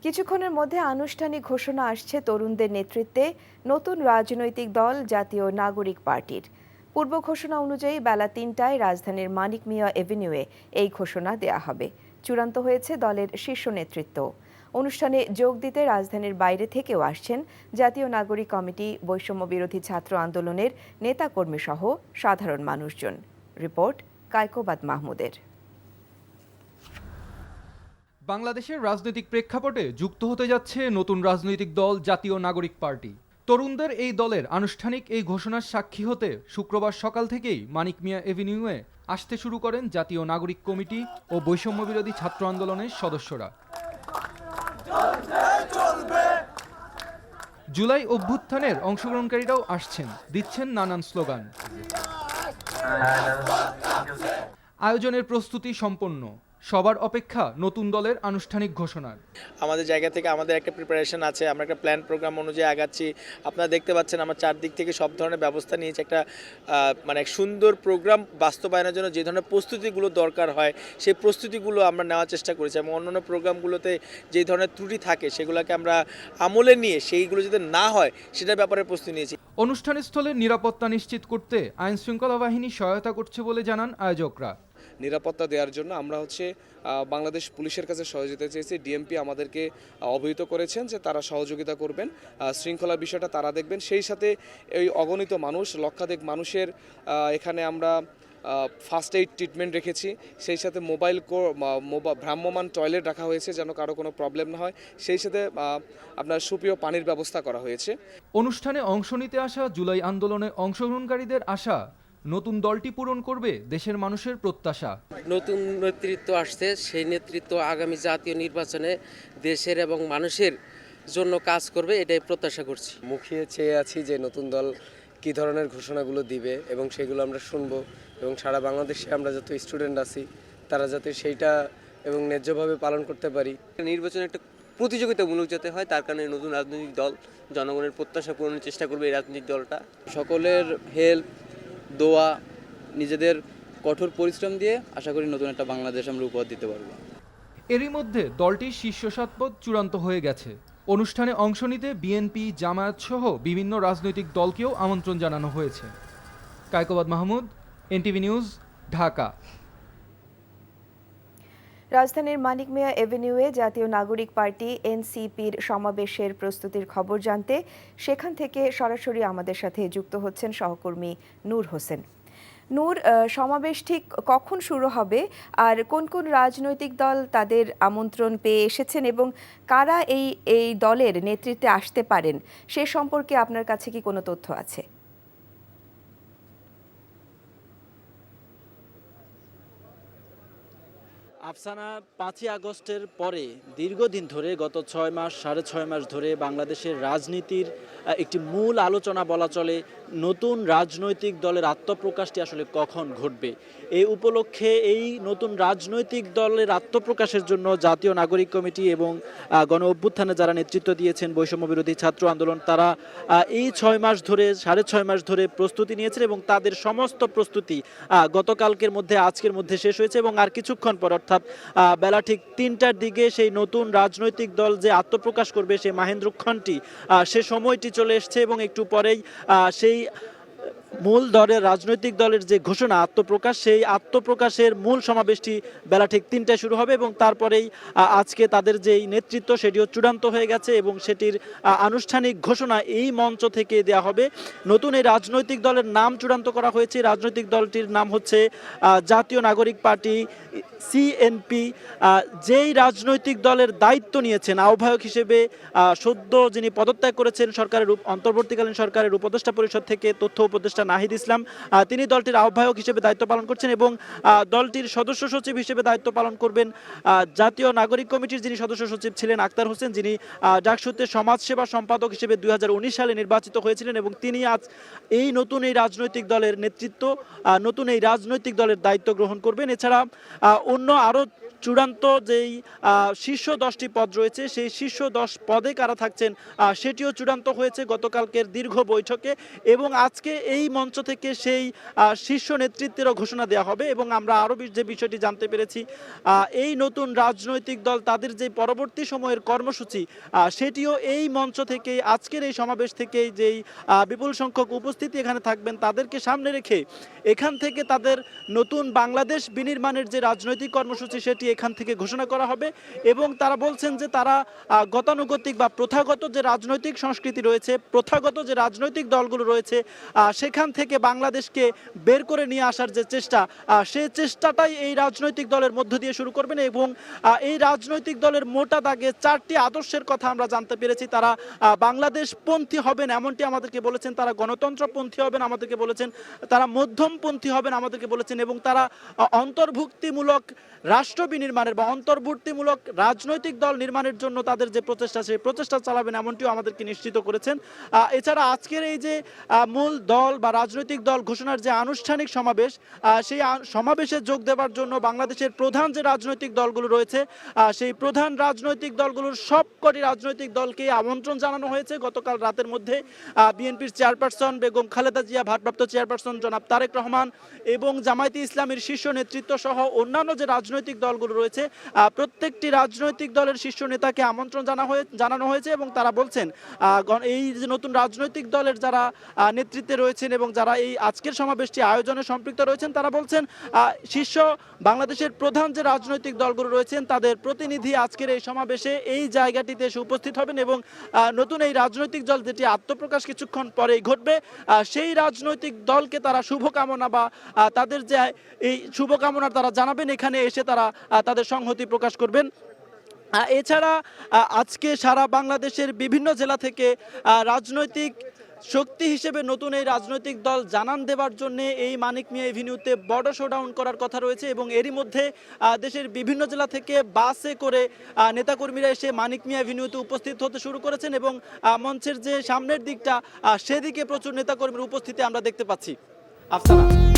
কিছুক্ষণের মধ্যে আনুষ্ঠানিক ঘোষণা আসছে তরুণদের নেতৃত্বে নতুন রাজনৈতিক দল জাতীয় নাগরিক পার্টির। পূর্ব ঘোষণা অনুযায়ী বেলা ৩টায় রাজধানীর মানিক মিয়া এভিনিউয়ে এই ঘোষণা দেয়া হবে। চূড়ান্ত হয়েছে দলের শীর্ষ নেতৃত্ব। অনুষ্ঠানে যোগ দিতে রাজধানীর বাইরে থেকেও আসছেন জাতীয় নাগরিক কমিটি, বৈষম্য বিরোধী ছাত্র আন্দোলনের নেতাকর্মী সহ সাধারণ মানুষজন। রিপোর্ট কায়কোবাদ মাহমুদের। বাংলাদেশের রাজনৈতিক প্রেক্ষাপটে যুক্ত হতে যাচ্ছে নতুন রাজনৈতিক দল জাতীয় নাগরিক পার্টি। তরুণদের এই দলের আনুষ্ঠানিক এই ঘোষণার সাক্ষী হতে শুক্রবার সকাল থেকেই মানিক মিয়া এভিনিউয়ে আসতে শুরু করেন জাতীয় নাগরিক কমিটি ও বৈষম্য বিরোধী ছাত্র আন্দোলনের সদস্যরা। জুলাই অভ্যুত্থানের অংশগ্রহণকারীরাও আসছেন, দিচ্ছেন নানান স্লোগান। আয়োজনের প্রস্তুতি সম্পন্ন, সবার অপেক্ষা নতুন দলের আনুষ্ঠানিক ঘোষণার। আমাদের জায়গা থেকে আমাদের একটা প্রিপারেশন আছে, আমরা একটা প্ল্যান প্রোগ্রাম অনুযায়ী আগাচ্ছি। আপনারা দেখতে পাচ্ছেন আমরা চারদিক থেকে সব ধরনের ব্যবস্থা নিয়েছি। একটা মানে সুন্দর প্রোগ্রাম বাস্তবায়নের জন্য যে ধরনের প্রস্তুতিগুলো দরকার হয় সেই প্রস্তুতিগুলো আমরা নেওয়ার চেষ্টা করেছি, এবং অন্যান্য প্রোগ্রামগুলোতে যে ধরনের ত্রুটি থাকে সেগুলোকে আমরা আমলে নিয়ে সেইগুলো যাতে না হয় সেটার ব্যাপারে প্রস্তুতি নিয়েছি। অনুষ্ঠানস্থলের নিরাপত্তা নিশ্চিত করতে আইন শৃঙ্খলা বাহিনী সহায়তা করছে বলে জানান আয়োজকরা। নিরাপত্তা দেওয়ার জন্য আমরা বাংলাদেশ পুলিশের কাছে সহযোগিতা চেয়েছি। ডিএমপি আমাদেরকে অবহিত করেছেন যে তারা সহযোগিতা করবেন, শৃঙ্খলার বিষয়টা তারা দেখবেন। সেই সাথে এই অগণিত মানুষ, লক্ষাধিক মানুষের এখানে আমরা ফার্স্ট এইড ট্রিটমেন্ট রেখেছি। সেই সাথে ভ্রাম্যমাণ টয়লেট রাখা হয়েছে যেন কারো কোনো প্রবলেম না হয়। সেই সাথে আপনার সুপেয় পানির ব্যবস্থা করা হয়েছে। অনুষ্ঠানে অংশ নিতে আসা জুলাই আন্দোলনে অংশগ্রহণকারীদের আশা নতুন দলটি পূরণ করবে দেশের মানুষের প্রত্যাশা। নতুন নেতৃত্ব আসছে, সেই নেতৃত্ব আগামী জাতীয় নির্বাচনে দেশের এবং মানুষের জন্য কাজ করবে, এটাই প্রত্যাশা করছি। মুখিয়ে চেয়ে আছি যে নতুন দল কী ধরনের ঘোষণাগুলো দিবে এবং সেগুলো আমরা শুনবো, এবং সারা বাংলাদেশে আমরা যত স্টুডেন্ট আছি তারা যাতে সেইটা এবং ন্যায্যভাবে পালন করতে পারি। নির্বাচনে একটা প্রতিযোগিতামূলক যাতে হয়, তার কারণে নতুন রাজনৈতিক দল জনগণের প্রত্যাশা পূরণের চেষ্টা করবে এই রাজনৈতিক দলটা। সকলের হেল্প, দোয়া, নিজেদের কঠোর পরিশ্রম দিয়ে আশা করি নতুন একটা বাংলাদেশ আমরা উপহার দিতে পারবো। এরই মধ্যে দলটির শীর্ষ ৭ পদ চূড়ান্ত হয়ে গেছে। অনুষ্ঠানে অংশ নিতে বিএনপি, জামায়াত সহ বিভিন্ন রাজনৈতিক দলকেও আমন্ত্রণ জানানো হয়েছে। Kaykobad Mahmud, NTV news, Dhaka. রাজধানীর মানিক মিয়া এভিনিউয়ে জাতীয় নাগরিক পার্টি এনসিপির সমাবেশের প্রস্তুতির খবর জানতে সেখান থেকে সরাসরি আমাদের সাথে যুক্ত হচ্ছেন সহকর্মী নূর হোসেন। নূর, সমাবেশ ঠিক কখন শুরু হবে আর কোন কোন রাজনৈতিক দল তাদের আমন্ত্রণ পেয়ে এসেছেন এবং কারা এই দলের নেতৃত্বে আসতে পারেন সে সম্পর্কে আপনার কাছে কি কোনো তথ্য আছে? আফসানা, ৫ই আগস্টের পরে দীর্ঘদিন ধরে গত ৬ মাস, ৬.৫ মাস ধরে বাংলাদেশের রাজনীতির একটি মূল আলোচনা বলা চলে নতুন রাজনৈতিক দলের আত্মপ্রকাশটি আসলে কখন ঘটবে। এই উপলক্ষে এই নতুন রাজনৈতিক দলের আত্মপ্রকাশের জন্য জাতীয় নাগরিক কমিটি এবং গণ অভ্যুত্থানে যারা নেতৃত্ব দিয়েছেন বৈষম্য বিরোধী ছাত্র আন্দোলন, তারা এই ৬ মাস ধরে, ৬.৫ মাস ধরে প্রস্তুতি নিয়েছেন এবং তাদের সমস্ত প্রস্তুতি গতকালকের মধ্যে, আজকের মধ্যে শেষ হয়েছে এবং আর কিছুক্ষণ পর অর্থাৎ বেলা ঠিক ৩টার দিকে সেই নতুন রাজনৈতিক দল যে আত্মপ্রকাশ করবে সেই মাহেন্দ্রক্ষণটি, সে সময়টি চলে এসছে এবং একটু পরেই সেই মূল দলের রাজনৈতিক দলের যে ঘোষণা আত্মপ্রকাশ, সেই আত্মপ্রকাশের মূল সমাবেশটি বেলা ঠিক ৩টায় শুরু হবে এবং তারপরেই আজকে তাদের যেই নেতৃত্ব সেটিও চূড়ান্ত হয়ে গেছে এবং সেটির আনুষ্ঠানিক ঘোষণা এই মঞ্চ থেকে দেওয়া হবে। নতুন এই রাজনৈতিক দলের নাম চূড়ান্ত করা হয়েছে। রাজনৈতিক দলটির নাম হচ্ছে জাতীয় নাগরিক পার্টি, সিএনপি। যেই রাজনৈতিক দলের দায়িত্ব নিয়েছেন আহ্বায়ক হিসেবে সদ্য যিনি পদত্যাগ করেছেন সরকারের অন্তর্বর্তীকালীন সরকারের উপদেষ্টা পরিষদ থেকে তথ্য উপদেষ্টা নাহিদ ইসলাম, তিনি দলটির আহ্বায়ক হিসেবে দায়িত্ব পালন করছেন এবং দলটির সদস্য সচিব হিসেবে দায়িত্ব পালন করবেন জাতীয় নাগরিক কমিটির যিনি সদস্য সচিব ছিলেন আক্তার হোসেন, যিনি ডাকসুতে সমাজসেবা সম্পাদক হিসেবে 2019 সালে নির্বাচিত হয়েছিলেন এবং তিনি আজ এই নতুন এই রাজনৈতিক দলের নেতৃত্ব, নতুন এই রাজনৈতিক দলের দায়িত্ব গ্রহণ করবেন। এছাড়া অন্য আরও চূড়ান্ত যেই শীর্ষ 10টি পদ রয়েছে সেই শীর্ষ 10 পদে কারা থাকছেন সেটিও চূড়ান্ত হয়েছে গতকালকের দীর্ঘ বৈঠকে, এবং আজকে এই মঞ্চ থেকে সেই শীর্ষ নেতৃত্বেরও ঘোষণা দেওয়া হবে। এবং আমরা আরও যে বিষয়টি জানতে পেরেছি, এই নতুন রাজনৈতিক দল তাদের যে পরবর্তী সময়ের কর্মসূচি সেটিও এই মঞ্চ থেকে, আজকের এই সমাবেশ থেকে যেই বিপুল সংখ্যক উপস্থিতি এখানে থাকবেন তাদেরকে সামনে রেখে এখান থেকে তাদের নতুন বাংলাদেশ বিনির্মাণের যে রাজনৈতিক কর্মসূচি সেটি এখান থেকে ঘোষণা করা হবে। এবং তারা বলছেন যে তারা গতানুগতিক বা প্রথাগত যে রাজনৈতিক সংস্কৃতি রয়েছে, প্রথাগত যে রাজনৈতিক দলগুলো রয়েছে সেখান থেকে বাংলাদেশকে বের করে নিয়ে আসার যে চেষ্টা, সেই চেষ্টাটাই এই রাজনৈতিক দলের মধ্য দিয়ে শুরু করবেন। এবং এই রাজনৈতিক দলের মোটা দাগে 4টি আদর্শের কথা আমরা জানতে পেরেছি। তারা বাংলাদেশপন্থী হবেন এমনটি আমাদেরকে বলেছেন, তারা গণতন্ত্রপন্থী হবেন আমাদেরকে বলেছেন, তারা মধ্যমপন্থী হবেন আমাদেরকে বলেছেন, এবং তারা অন্তর্ভুক্তিমূলক রাষ্ট্র বিনির্মাণের বা অন্তর্ভুক্তিমূলক রাজনৈতিক দল নির্মাণের জন্য তাদের যে প্রচেষ্টা সেই প্রচেষ্টা চালাবেন এমনটিও আমাদেরকে নিশ্চিত করেছেন। এছাড়া আজকের এই যে মূল দল বা রাজনৈতিক দল ঘোষণার যে আনুষ্ঠানিক সমাবেশ, সেই সমাবেশে যোগ দেওয়ার জন্য বাংলাদেশের প্রধান যে রাজনৈতিক দলগুলো রয়েছে সেই প্রধান রাজনৈতিক দলগুলোর সবকটি রাজনৈতিক দলকে আমন্ত্রণ জানানো হয়েছে। গতকাল রাতের মধ্যে বিএনপির চেয়ারপারসন বেগম খালেদা জিয়া, ভারপ্রাপ্ত চেয়ারপারসন জনাব তারেক রহমান এবং জামায়াতে ইসলামীর শীর্ষ নেতৃত্ব সহ অন্যান্য যে রাজনৈতিক দলগুলো রয়েছে প্রত্যেকটি রাজনৈতিক দলের শীর্ষ নেতাকে আমন্ত্রণ জানানো হয়েছে। এবং তারা বলছেন এই যে নতুন রাজনৈতিক দলের যারা নেতৃত্বে রয়েছেন এবং যারা এই আজকের সমাবেশটি আয়োজনে সম্পৃক্ত রয়েছেন তারা বলছেন শীর্ষ বাংলাদেশের প্রধান যে রাজনৈতিক দলগুলো রয়েছেন তাদের প্রতিনিধি আজকের এই সমাবেশে এই জায়গাটিতে এসে উপস্থিত হবেন এবং নতুন এই রাজনৈতিক দল যেটি আত্মপ্রকাশ কিছুক্ষণ পরেই ঘটবে সেই রাজনৈতিক দলকে তারা শুভকামনা বা তাদের যে এই শুভকামনা তারা জানাবেন, এখানে এসে তারা তাদের সংহতি প্রকাশ করবেন। এছাড়া আজকে সারা বাংলাদেশের বিভিন্ন জেলা থেকে রাজনৈতিক শক্তি হিসেবে নতুন এই রাজনৈতিক দল জানান দেওয়ার জন্য এই মানিক মিয়া এভিনিউতে বড় শোডাউন করার কথা রয়েছে। এবং এরই মধ্যে দেশের বিভিন্ন জেলা থেকে বাসে করে নেতাকর্মীরা এসে মানিক মিয়া এভিনিউতে উপস্থিত হতে শুরু করেছেন এবং মঞ্চের যে সামনের দিকটা সেদিকে প্রচুর নেতাকর্মীর উপস্থিতি আমরা দেখতে পাচ্ছি। আফসানা।